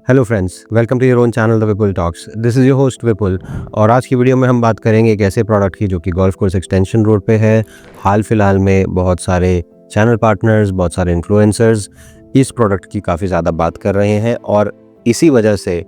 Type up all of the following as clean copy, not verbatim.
Hello friends, welcome to your own channel the Vipul talks. This is your host Vipul और आज की video में हम बात करेंगे एक ऐसे प्रोडक्ट की जो कि गोल्फ कोर्स एक्सटेंशन रोड पे है। हाल फिलहाल में बहुत सारे चैनल पार्टनर्स, बहुत सारे इन्फ्लुएंसर्स इस प्रोडक्ट की काफ़ी ज़्यादा बात कर रहे हैं और इसी वजह से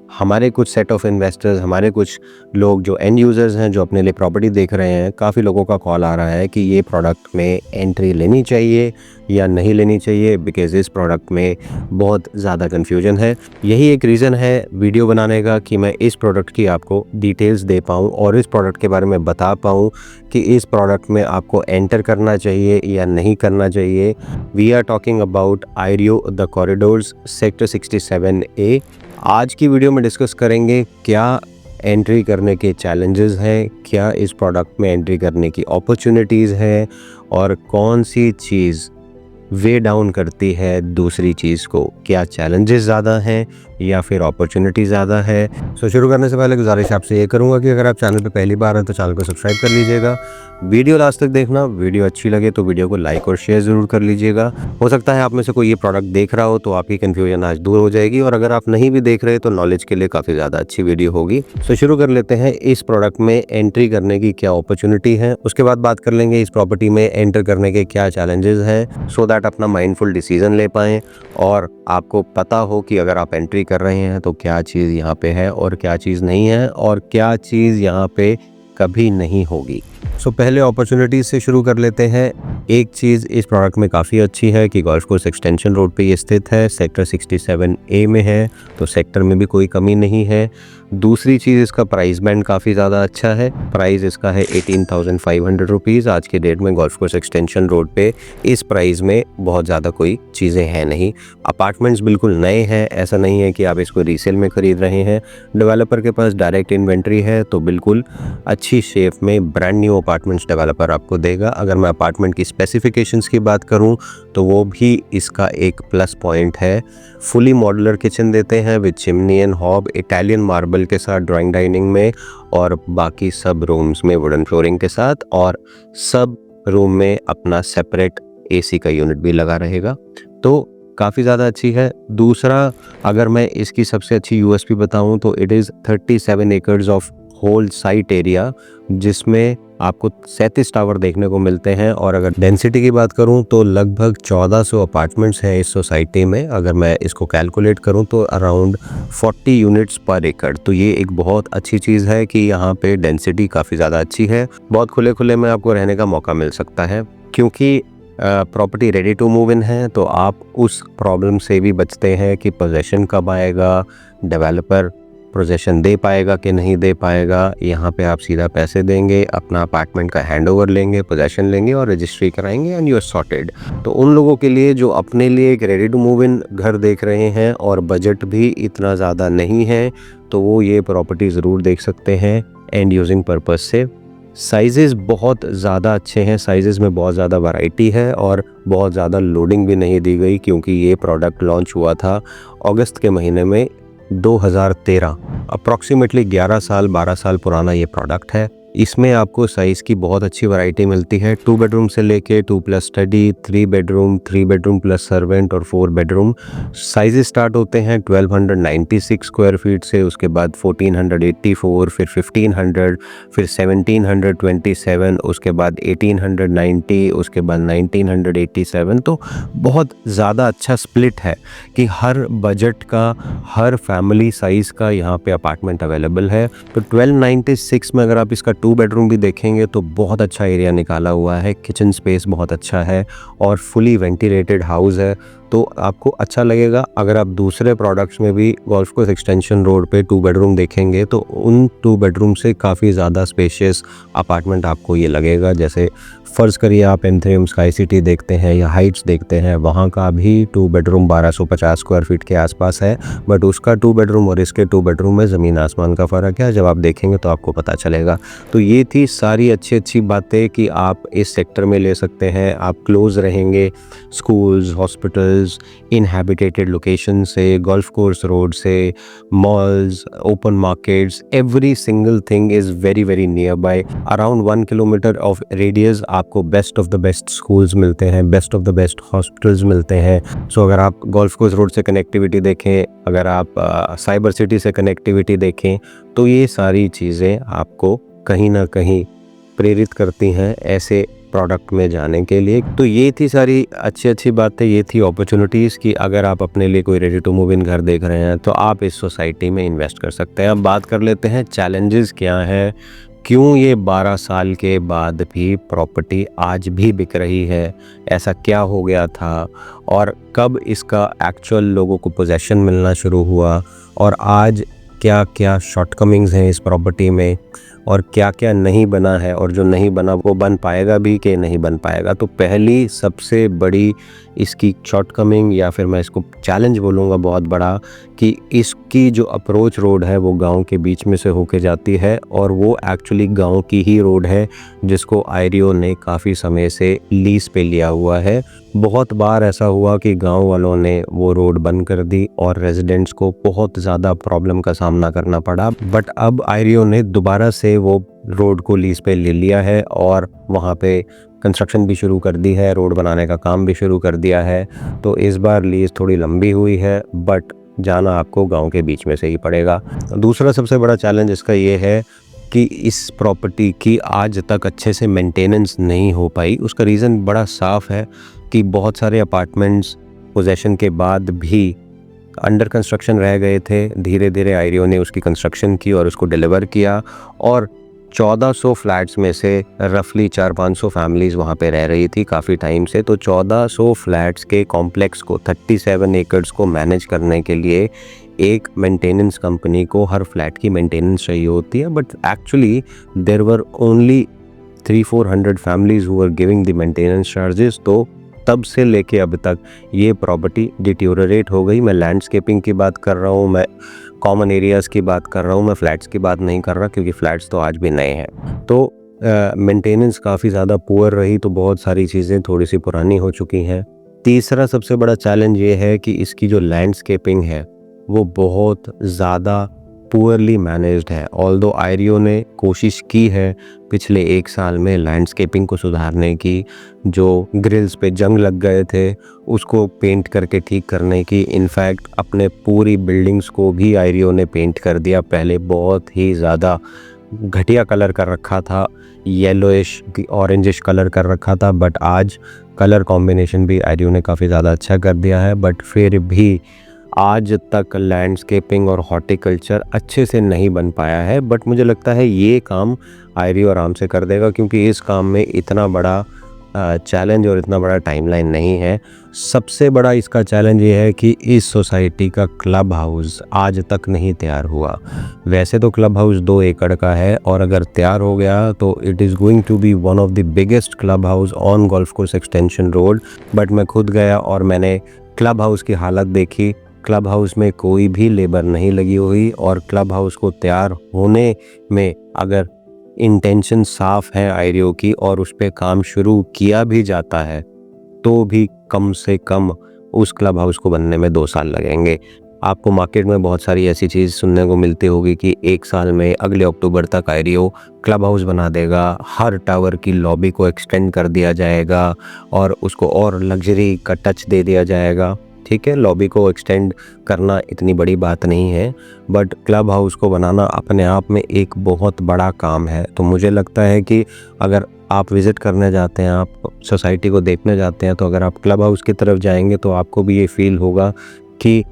हमारे कुछ सेट ऑफ इन्वेस्टर्स, हमारे कुछ लोग जो एंड यूज़र्स हैं, जो अपने लिए प्रॉपर्टी देख रहे हैं, काफ़ी लोगों का कॉल आ रहा है कि ये प्रोडक्ट में एंट्री लेनी चाहिए या नहीं लेनी चाहिए, बिकॉज़ इस प्रोडक्ट में बहुत ज़्यादा कन्फ्यूजन है। यही एक रीज़न है वीडियो बनाने का कि मैं इस प्रोडक्ट की आपको डिटेल्स दे पाऊँ और इस प्रोडक्ट के बारे में बता पाऊँ कि इस प्रोडक्ट में आपको एंटर करना चाहिए या नहीं करना चाहिए। We are talking about Ireo the corridors sector 67A। आज की वीडियो में डिस्कस करेंगे क्या एंट्री करने के चैलेंजेस हैं, क्या इस प्रोडक्ट में एंट्री करने की अपॉर्चुनिटीज़ हैं और कौन सी चीज़ वे डाउन करती है दूसरी चीज़ को। क्या चैलेंजेस ज़्यादा हैं या फिर अपॉर्चुनिटी ज़्यादा है। शुरू करने से पहले गुजारिश आपसे ये करूँगा कि अगर आप चैनल पे पहली बार हैं तो चैनल को सब्सक्राइब कर लीजिएगा। वीडियो लास्ट तक देखना, वीडियो अच्छी लगे तो वीडियो को लाइक और शेयर ज़रूर कर लीजिएगा। हो सकता है आप में से कोई ये प्रोडक्ट देख रहा हो तो आपकी कन्फ्यूजन आज दूर हो जाएगी और अगर आप नहीं भी देख रहे तो नॉलेज के लिए काफ़ी ज़्यादा अच्छी वीडियो होगी। शुरू कर लेते हैं। इस प्रोडक्ट में एंट्री करने की क्या अपॉर्चुनिटी है, उसके बाद बात कर लेंगे इस प्रॉपर्टी में एंटर करने के क्या चैलेंजेस हैं, सो दैट अपना माइंडफुल डिसीजन ले पाएँ और आपको पता हो कि अगर आप एंट्री कर रहे हैं तो क्या चीज़ यहाँ पे है और क्या चीज़ नहीं है और क्या चीज़ यहाँ पे कभी नहीं होगी। पहले अपॉर्चुनिटीज़ से शुरू कर लेते हैं। एक चीज़ इस प्रोडक्ट में काफ़ी अच्छी है कि गोल्फ कोर्स एक्सटेंशन रोड पे ये स्थित है, सेक्टर 67A में है, तो सेक्टर में भी कोई कमी नहीं है। दूसरी चीज़, इसका प्राइस बैंड काफ़ी ज़्यादा अच्छा है। प्राइस इसका है 18,500 रुपीज़। आज के डेट में गोल्फ कोर्स एक्सटेंशन रोड पे इस प्राइस में बहुत ज़्यादा कोई चीज़ें हैं नहीं। अपार्टमेंट्स बिल्कुल नए हैं, ऐसा नहीं है कि आप इसको रीसेल में ख़रीद रहे हैं। डेवलपर के पास डायरेक्ट इन्वेंट्री है, तो बिल्कुल अच्छी शेप में ब्रांड न्यू अपार्टमेंट्स डेवलपर आपको देगा। अगर मैं अपार्टमेंट की स्पेसिफिकेशंस की बात करूं तो वो भी इसका एक प्लस पॉइंट है। फुली मॉड्यूलर किचन देते हैं with chimney and hob, Italian marble के साथ ड्राइंग डाइनिंग में और बाकी सब रूम्स में वुडन फ्लोरिंग के साथ, और सब रूम में अपना सेपरेट AC का यूनिट भी लगा रहेगा, तो काफ़ी ज़्यादा अच्छी है। दूसरा, अगर मैं इसकी सबसे अच्छी USP बताऊं तो it is 37 acres of whole site area, जिसमें आपको 37 टावर देखने को मिलते हैं। और अगर डेंसिटी की बात करूं तो लगभग 1400 अपार्टमेंट्स हैं इस सोसाइटी में। अगर मैं इसको कैलकुलेट करूं तो अराउंड 40 यूनिट्स पर एकड़, तो ये एक बहुत अच्छी चीज़ है कि यहाँ पे डेंसिटी काफ़ी ज़्यादा अच्छी है। बहुत खुले खुले में आपको रहने का मौका मिल सकता है, क्योंकि property ready to move in है, तो आप उस प्रॉब्लम से भी बचते हैं कि पोजेशन कब आएगा, डेवलपर पोजेशन दे पाएगा कि नहीं दे पाएगा। यहाँ पे आप सीधा पैसे देंगे, अपना अपार्टमेंट का हैंडओवर लेंगे, पोजेशन लेंगे और रजिस्ट्री कराएंगे एंड यू आर सॉर्टेड। तो उन लोगों के लिए जो अपने लिए एक रेडी टू मूव इन घर देख रहे हैं और बजट भी इतना ज़्यादा नहीं है, तो वो ये प्रॉपर्टी ज़रूर देख सकते हैं एंड यूजिंग पर्पज़ से। साइजेस बहुत ज़्यादा अच्छे हैं, साइजेस में बहुत ज़्यादा वैरायटी है और बहुत ज़्यादा लोडिंग भी नहीं दी गई, क्योंकि ये प्रोडक्ट लॉन्च हुआ था अगस्त के महीने में 2013। अप्रॉक्सीमेटली 11 साल 12 साल पुराना ये प्रोडक्ट है। इसमें आपको साइज़ की बहुत अच्छी वैरायटी मिलती है। 2 बेडरूम से लेके 2+ study, 3 bedroom, 3 bedroom plus servant और 4 बेडरूम। साइज़ स्टार्ट होते हैं 1296 स्क्वायर फीट से, उसके बाद 1484, फिर 1500, फिर 1727, उसके बाद 1890, उसके बाद 1987। तो बहुत ज़्यादा अच्छा स्प्लिट है कि हर बजट का, हर फैमिली साइज़ का यहाँ पे अपार्टमेंट अवेलेबल है। तो 1296 में अगर आप इसका 2 बेडरूम भी देखेंगे तो बहुत अच्छा एरिया निकाला हुआ है, किचन स्पेस बहुत अच्छा है और फुली वेंटिलेटेड हाउस है, तो आपको अच्छा लगेगा। अगर आप दूसरे प्रोडक्ट्स में भी गोल्फ कोर्स एक्सटेंशन रोड पे 2 बेडरूम देखेंगे तो उन 2 बेडरूम से काफ़ी ज़्यादा स्पेशियस अपार्टमेंट आपको ये लगेगा। जैसे फ़र्ज़ करिए आप एंथ्रियम स्काई सिटी देखते हैं या हाइट्स देखते हैं, वहाँ का भी 2 बेडरूम 1250 स्क्वायर फीट के आसपास है, बट उसका 2 बेडरूम और इसके 2 बेडरूम में ज़मीन आसमान का फ़र्क है। जब आप देखेंगे तो आपको पता चलेगा। तो ये थी सारी अच्छी बातें कि आप इस सेक्टर में ले सकते हैं, आप क्लोज़ रहेंगे schools, hospital, hospitals, inhabited location से, गोल्फ कोर्स रोड से, malls, open markets, every single thing is very very near by. Around 1 kilometre of radius आपको best of the best schools मिलते हैं, best of the best hospitals मिलते हैं। So अगर आप golf course road से connectivity देखें, अगर आप साइबर सिटी से कनेक्टिविटी देखें, तो ये सारी चीज़ें आपको कहीं ना कहीं प्रेरित करती हैं ऐसे प्रोडक्ट में जाने के लिए। तो ये थी सारी अच्छी बातें, ये थी अपॉर्चुनिटीज़ कि अगर आप अपने लिए कोई रेडी टू मूव इन घर देख रहे हैं तो आप इस सोसाइटी में इन्वेस्ट कर सकते हैं। अब बात कर लेते हैं चैलेंजेस क्या हैं, क्यों ये 12 साल के बाद भी प्रॉपर्टी आज भी बिक रही है, ऐसा क्या हो गया था, और कब इसका एक्चुअल लोगों को पोजेसन मिलना शुरू हुआ, और आज क्या क्या शॉर्टकमिंग्स हैं इस प्रॉपर्टी में, और क्या क्या नहीं बना है, और जो नहीं बना वो बन पाएगा भी कि नहीं बन पाएगा। तो पहली सबसे बड़ी इसकी शॉर्टकमिंग, या फिर मैं इसको चैलेंज बोलूँगा बहुत बड़ा, कि इसकी जो अप्रोच रोड है वो गांव के बीच में से होके जाती है, और वो एक्चुअली गांव की ही रोड है जिसको आयरियो ने काफ़ी समय से लीज पे लिया हुआ है। बहुत बार ऐसा हुआ कि गांव वालों ने वो रोड बंद कर दी और रेजिडेंट्स को बहुत ज़्यादा प्रॉब्लम का सामना करना पड़ा, बट अब आयरियो ने दोबारा से वो रोड को लीज पे ले लिया है और वहाँ पे कंस्ट्रक्शन भी शुरू कर दी है, रोड बनाने का काम भी शुरू कर दिया है। तो इस बार लीज थोड़ी लंबी हुई है, बट जाना आपको गांव के बीच में से ही पड़ेगा। दूसरा सबसे बड़ा चैलेंज इसका ये है कि इस प्रॉपर्टी की आज तक अच्छे से मेंटेनेंस नहीं हो पाई। उसका रीज़न बड़ा साफ है कि बहुत सारे अपार्टमेंट्स पोजेसन के बाद भी अंडर कंस्ट्रक्शन रह गए थे। धीरे धीरे आयरियो ने उसकी कंस्ट्रक्शन की और उसको डिलीवर किया, और 1400 फ्लैट्स में से रफली 400-500 फैमिलीज़ वहाँ पे रह रही थी काफ़ी टाइम से। तो 1400 फ्लैट्स के कॉम्प्लेक्स को, 37 एकड़्स को मैनेज करने के लिए एक मेंटेनेंस कंपनी को हर फ्लैट की मेंटेनेंस चाहिए होती है, but actually there were only 300-400 families who were giving the maintenance charges. तो तब से लेके अब तक ये प्रॉपर्टी डिटेरियोरेट हो गई। मैं लैंडस्केपिंग की बात कर रहा हूँ, मैं कॉमन एरियाज़ की बात कर रहा हूँ, मैं फ्लैट्स की बात नहीं कर रहा, क्योंकि फ्लैट्स तो आज भी नए हैं। तो मेंटेनेंस काफ़ी ज़्यादा पुअर रही, तो बहुत सारी चीज़ें थोड़ी सी पुरानी हो चुकी हैं। तीसरा सबसे बड़ा चैलेंज ये है कि इसकी जो लैंडस्केपिंग है वो बहुत ज़्यादा पुअरली मैनेज्ड है। ऑल्दो आयरियो ने कोशिश की है पिछले 1 साल में लैंडस्केपिंग को सुधारने की, जो ग्रिल्स पे जंग लग गए थे उसको पेंट करके ठीक करने की। इनफैक्ट अपने पूरी बिल्डिंग्स को भी आयरियो ने पेंट कर दिया। पहले बहुत ही ज़्यादा घटिया कलर कर रखा था, येलोइश ऑरेंजिश कलर कर रखा था, बट आज कलर कॉम्बिनेशन भी आयरियो ने काफ़ी ज़्यादा अच्छा कर दिया है। बट फिर भी आज तक लैंडस्केपिंग और हॉर्टिकल्चर अच्छे से नहीं बन पाया है, बट मुझे लगता है ये काम आयरियो आराम से कर देगा, क्योंकि इस काम में इतना बड़ा चैलेंज और इतना बड़ा टाइमलाइन नहीं है। सबसे बड़ा इसका चैलेंज ये है कि इस सोसाइटी का क्लब हाउस आज तक नहीं तैयार हुआ। वैसे तो क्लब हाउस 2 एकड़ का है, और अगर तैयार हो गया तो it is going to be one of the biggest club house on golf course extension road. But मैं खुद गया और मैंने क्लब हाउस की हालत देखी। क्लब हाउस में कोई भी लेबर नहीं लगी हुई, और क्लब हाउस को तैयार होने में अगर इंटेंशन साफ है आयरियो की और उस पर काम शुरू किया भी जाता है, तो भी कम से कम उस क्लब हाउस को बनने में 2 साल लगेंगे। आपको मार्केट में बहुत सारी ऐसी चीज़ सुनने को मिलती होगी कि 1 साल में, अगले अक्टूबर तक आयरियो क्लब हाउस बना देगा, हर टावर की लॉबी को एक्सटेंड कर दिया जाएगा और उसको और लग्जरी का टच दे दिया जाएगा। ठीक है, लॉबी को एक्सटेंड करना इतनी बड़ी बात नहीं है, बट क्लब हाउस को बनाना अपने आप में एक बहुत बड़ा काम है। तो मुझे लगता है कि अगर आप विज़िट करने जाते हैं, आप सोसाइटी को देखने जाते हैं, तो अगर आप क्लब हाउस की तरफ जाएंगे तो आपको भी ये फील होगा कि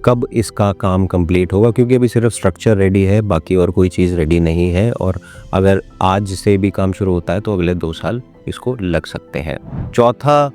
कब इसका काम कंप्लीट होगा, क्योंकि अभी सिर्फ स्ट्रक्चर रेडी है, बाकी और कोई चीज़ रेडी नहीं है। और अगर आज से भी काम शुरू होता है तो अगले 2 साल इसको लग सकते हैं। चौथा,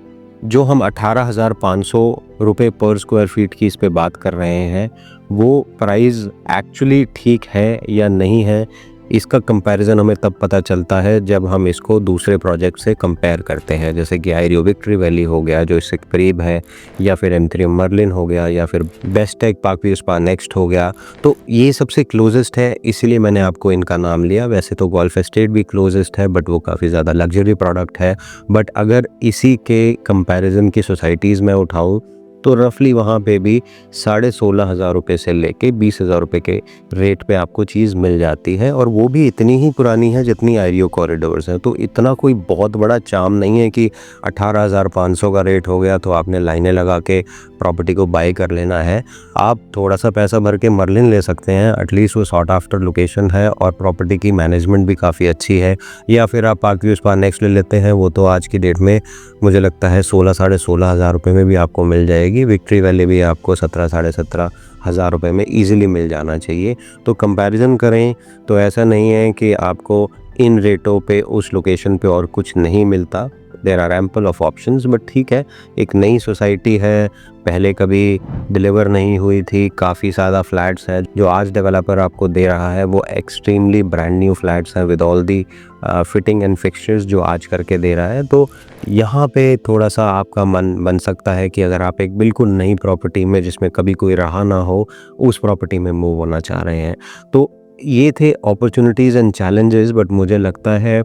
जो हम 18,500 रुपये पर स्क्वायर फीट की इस पे बात कर रहे हैं, वो प्राइस एक्चुअली ठीक है या नहीं है, इसका कंपैरिजन हमें तब पता चलता है जब हम इसको दूसरे प्रोजेक्ट से कंपेयर करते हैं, जैसे कि आयरियो विक्ट्री वैली हो गया जो इससे करीब है, या फिर M3 मर्लिन हो गया, या फिर बेस्टेक पार्कव्यू स्पा नेक्स्ट हो गया। तो ये सबसे क्लोजेस्ट है, इसलिए मैंने आपको इनका नाम लिया। वैसे तो गोल्फ एस्टेट भी क्लोजेस्ट है, बट वो काफ़ी ज़्यादा लग्जरी प्रोडक्ट है। बट अगर इसी के कंपैरिजन की सोसाइटीज़ में उठाऊँ तो रफली वहाँ पे भी 16,500 रुपये से लेके 20,000 रुपये के रेट पे आपको चीज़ मिल जाती है, और वो भी इतनी ही पुरानी है जितनी आईरियो कॉरिडोर्स हैं। तो इतना कोई बहुत बड़ा चार्म नहीं है कि 18,500 का रेट हो गया तो आपने लाइनें लगा के प्रॉपर्टी को बाई कर लेना है। आप थोड़ा सा पैसा भर के मर्लिन ले सकते हैं, एटलीस्ट वो सॉर्ट आफ्टर लोकेशन है और प्रॉपर्टी की मैनेजमेंट भी काफ़ी अच्छी है। या फिर आप पार्क व्यू स्पा नेक्स्ट ले लेते हैं, वो तो आज की डेट में मुझे लगता है 16 साढ़े 16,000 रुपये में भी आपको मिल जाएगी। विक्ट्री वैली भी आपको 17 साढ़े 17,000 रुपये में ईजिली मिल जाना चाहिए। तो कंपैरिजन करें तो ऐसा नहीं है कि आपको इन रेटों पे उस लोकेशन पे और कुछ नहीं मिलता। There are ample of options, but ठीक है, एक नई सोसाइटी है, पहले कभी डिलीवर नहीं हुई थी, काफ़ी ज़्यादा फ्लैट्स हैं जो आज डेवलपर आपको दे रहा है, वो एक्सट्रीमली ब्रांड न्यू फ्लैट्स हैं with all the fitting and fixtures जो आज करके दे रहा है। तो यहाँ पे थोड़ा सा आपका मन बन सकता है कि अगर आप एक बिल्कुल नई प्रॉपर्टी में जिसमें कभी कोई रहा ना हो, उस प्रॉपर्टी में मूव होना चाह रहे हैं। तो ये थे अपॉर्चुनिटीज़ एंड चैलेंजेस, बट मुझे लगता है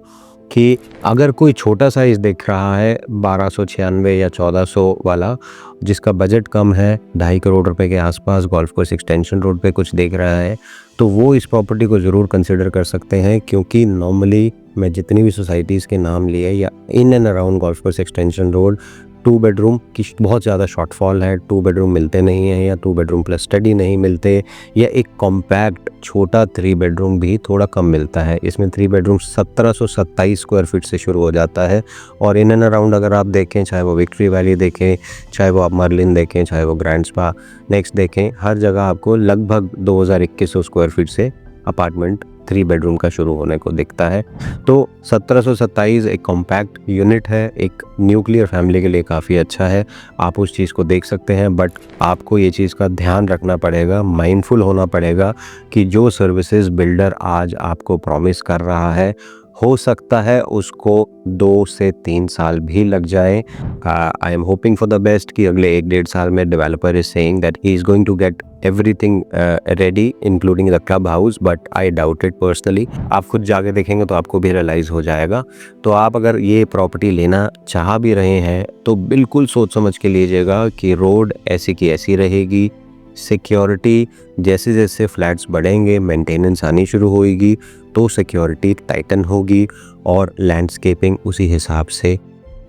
कि अगर कोई छोटा साइज़ देख रहा है 1296 या 1400 वाला, जिसका बजट कम है, 2.5 करोड़ रुपए के आसपास, गोल्फ कोर्स एक्सटेंशन रोड पे कुछ देख रहा है, तो वो इस प्रॉपर्टी को ज़रूर कंसिडर कर सकते हैं। क्योंकि नॉर्मली मैं जितनी भी सोसाइटीज़ के नाम लिए या in and around golf course extension road, 2 bedroom की बहुत ज़्यादा शॉर्टफॉल है। 2 बेडरूम मिलते नहीं हैं, या 2 बेडरूम प्लस स्टडी नहीं मिलते, या एक कॉम्पैक्ट छोटा 3 बेडरूम भी थोड़ा कम मिलता है। इसमें 3 बेडरूम 1727 स्क्वायर फीट से शुरू हो जाता है। और इन एंड अराउंड अगर आप देखें, चाहे वो विक्ट्री वैली देखें, चाहे वो आप मर्लिन देखें, चाहे वो ग्रैंड स्पा नेक्स्ट देखें, हर जगह आपको लगभग 2,2100 स्क्वायर फीट से अपार्टमेंट 3 बेडरूम का शुरू होने को दिखता है। तो 1727 एक कॉम्पैक्ट यूनिट है, एक न्यूक्लियर फैमिली के लिए काफ़ी अच्छा है। आप उस चीज़ को देख सकते हैं, बट आपको ये चीज़ का ध्यान रखना पड़ेगा, माइंडफुल होना पड़ेगा कि जो सर्विसेज बिल्डर आज आपको प्रॉमिस कर रहा है, हो सकता है उसको 2 से 3 साल भी लग जाए। I am hoping for the best कि अगले 1-1.5 साल में developer is saying that he is going to get everything ready including the club house, but I doubt it personally. आप खुद जाके देखेंगे तो आपको भी रियलाइज़ हो जाएगा। तो आप अगर ये प्रॉपर्टी लेना चाह भी रहे हैं तो बिल्कुल सोच समझ के लीजिएगा कि रोड ऐसी की ऐसी रहेगी, सिक्योरिटी जैसे जैसे फ्लैट्स बढ़ेंगे, मेंटेनेंस आनी शुरू होगी तो सिक्योरिटी टाइटन होगी, और लैंडस्केपिंग उसी हिसाब से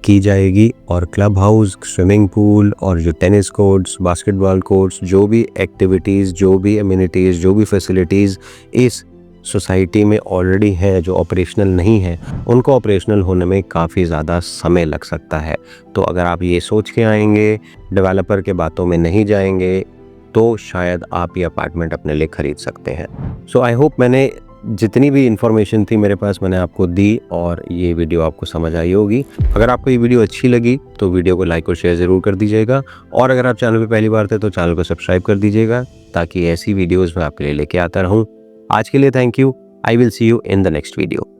की जाएगी। और क्लब हाउस, स्विमिंग पूल और जो टेनिस कोर्ट्स, बास्केटबॉल कोर्ट्स, जो भी एक्टिविटीज़, जो भी एमिनिटीज़, जो भी फैसिलिटीज़ इस सोसाइटी में ऑलरेडी है जो ऑपरेशनल नहीं है, उनको ऑपरेशनल होने में काफ़ी ज़्यादा समय लग सकता है। तो अगर आप ये सोच के आएंगे, डेवलपर के बातों में नहीं जाएंगे, तो शायद आप ये अपार्टमेंट अपने लिए ख़रीद सकते हैं। सो आई होप मैंने जितनी भी इन्फॉर्मेशन थी मेरे पास मैंने आपको दी, और ये वीडियो आपको समझ आई होगी। अगर आपको ये वीडियो अच्छी लगी तो वीडियो को लाइक और शेयर ज़रूर कर दीजिएगा, और अगर आप चैनल पे पहली बार थे तो चैनल को सब्सक्राइब कर दीजिएगा, ताकि ऐसी वीडियोज़ मैं आपके लिए लेके आता रहूँ। आज के लिए thank you. I will see you in the next video.